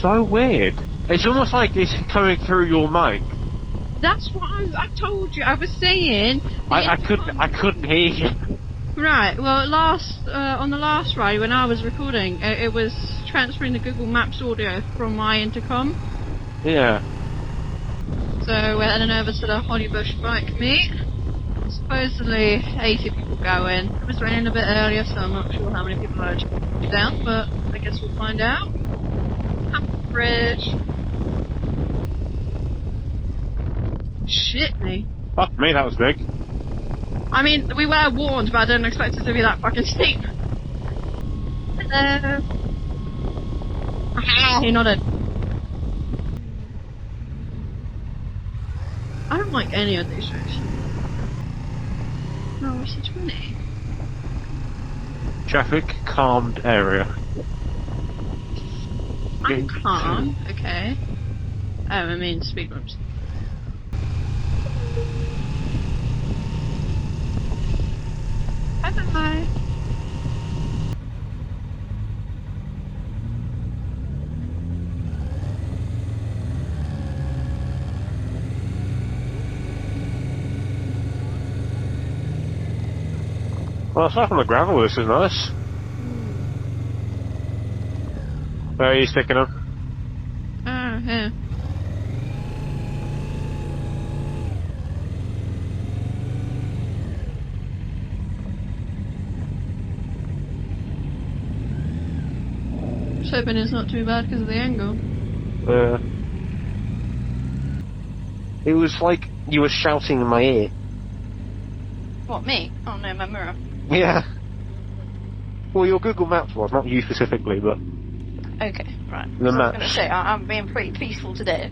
so weird. It's almost like it's coming through your mic. That's what I told you. I was saying. I couldn't hear you. Right. Well, on the last ride when I was recording, it was transferring the Google Maps audio from my intercom. Yeah. So we're heading over to the Hollybush bike meet. Supposedly 80 people going. It was raining a bit earlier, so I'm not sure how many people are down, but I guess we'll find out. Bridge. Shit me. Fuck me, that was big. I mean, we were warned, but I didn't expect it to be that fucking steep. Hello. He nodded. I don't like any of these roads. No, what's the 20? Traffic calmed area. I'm calm, okay. Oh, I mean speed bumps. Bye-bye. Well, aside from the gravel, this is nice. Where are you sticking them? Oh, yeah. Just hoping it's not too bad because of the angle. It was like you were shouting in my ear. What, me? Oh no, my mirror. Yeah. Well, your Google Maps was, not you specifically, but... Okay, right. The So maps. I was going to say, I'm being pretty peaceful today.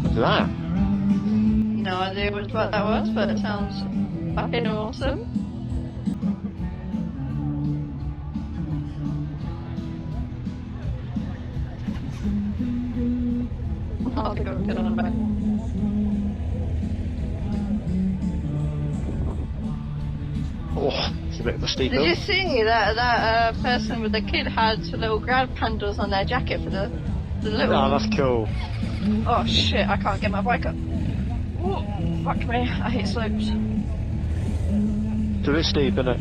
What's that? No idea what that was, but it sounds fucking awesome. I'll get on the back. Oh, it's a bit of a steep hill. Did you see that person with the kid had little grab handles on their jacket for the little... Oh, that's cool. Oh shit, I can't get my bike up. Oh, fuck me, I hate slopes. It's a bit steep, isn't it?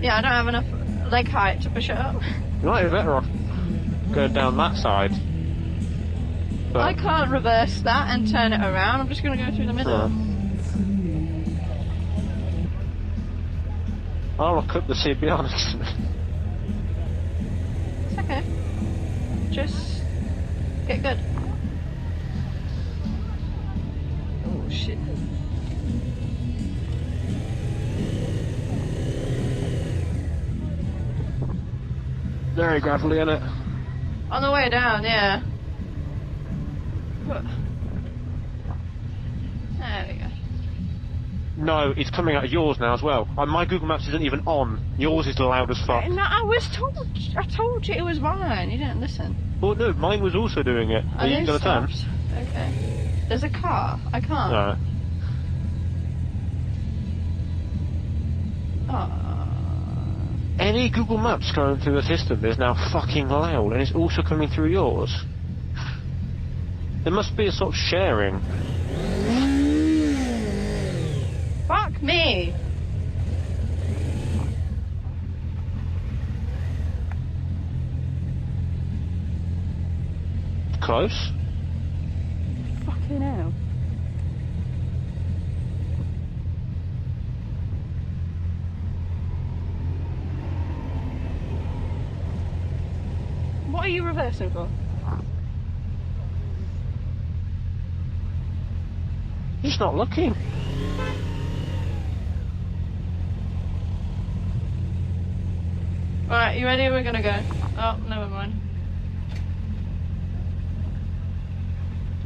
Yeah, I don't have enough leg height to push it up. You might be better off going down that side. But... I can't reverse that and turn it around, I'm just gonna go through the middle. I'll look up the sea, be honest. It's okay. Just get good. Oh shit. Very gravelly, isn't it? On the way down, yeah. There we go. No, it's coming out of yours now as well. My Google Maps isn't even on. Yours is loud as fuck. No, I told you it was mine. You didn't listen. Well, no, mine was also doing it. Are you going to turn? Okay. There's a car. I can't. No. Oh. Any Google Maps going through the system is now fucking loud, and it's also coming through yours. There must be a sort of sharing. Fuck me. Close. Fucking hell. What are you reversing for? just not looking. Right, you ready? We're gonna go. Oh, never mind.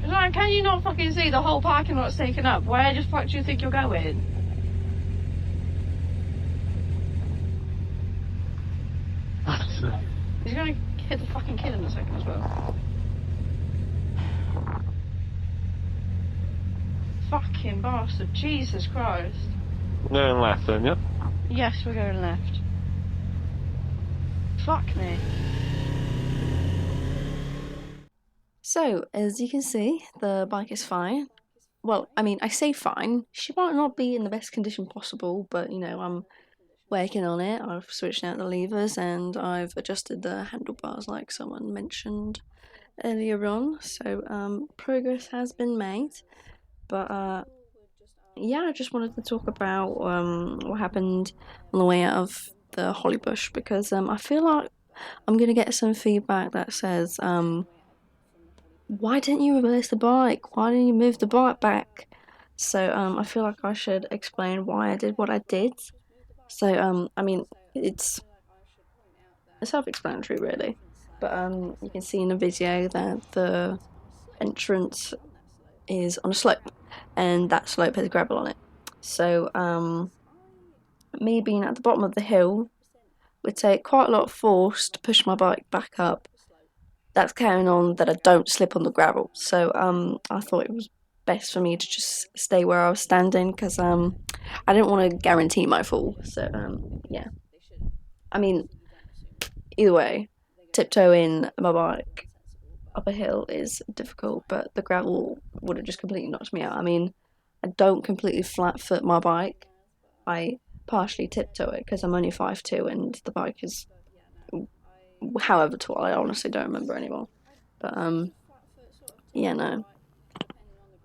Like, can you not fucking see the whole parking lot's taken up? Where the fuck do you think you're going? He's gonna hit the fucking kid in a second as well. Fucking bastard. Jesus Christ. Going left then, yep. Yes, we're going left. Fuck me. So, as you can see, the bike is fine. Well, I mean, I say fine. She might not be in the best condition possible, but, you know, I'm working on it. I've switched out the levers and I've adjusted the handlebars like someone mentioned earlier on. So, progress has been made. But, yeah, I just wanted to talk about what happened on the way out of the Hollybush because I feel like I'm going to get some feedback that says, why didn't you reverse the bike? Why didn't you move the bike back? So I feel like I should explain why I did what I did. So I mean, it's self-explanatory really, but you can see in the video that the entrance is on a slope, and that slope has gravel on it. So me being at the bottom of the hill would take quite a lot of force to push my bike back up. That's counting on that I don't slip on the gravel. So I thought it was best for me to just stay where I was standing because I didn't want to guarantee my fall. So yeah, I mean, either way, tiptoeing my bike up a hill is difficult, but the gravel would have just completely knocked me out. I mean, I don't completely flat foot my bike. I partially tiptoe it because I'm only 5'2" and the bike is however tall. I honestly don't remember anymore. But yeah, no.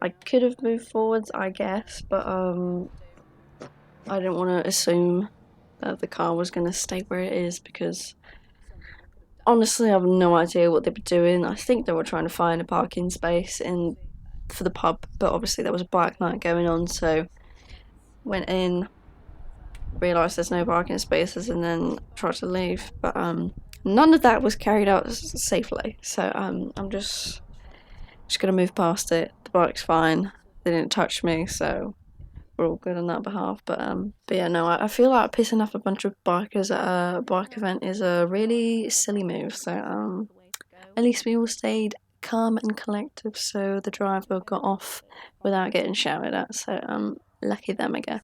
I could have moved forwards, I guess, but I didn't want to assume that the car was going to stay where it is because honestly, I have no idea what they were doing. I think they were trying to find a parking space for the pub, but obviously there was a bike night going on, so went in, realised there's no parking spaces, and then tried to leave. But none of that was carried out safely. So I'm just gonna move past it. The bike's fine. They didn't touch me, so we're all good on that behalf. But yeah, no, I feel like pissing off a bunch of bikers at a bike event is a really silly move. So at least we all stayed calm and collective, so the driver got off without getting shouted at. So lucky them, I guess.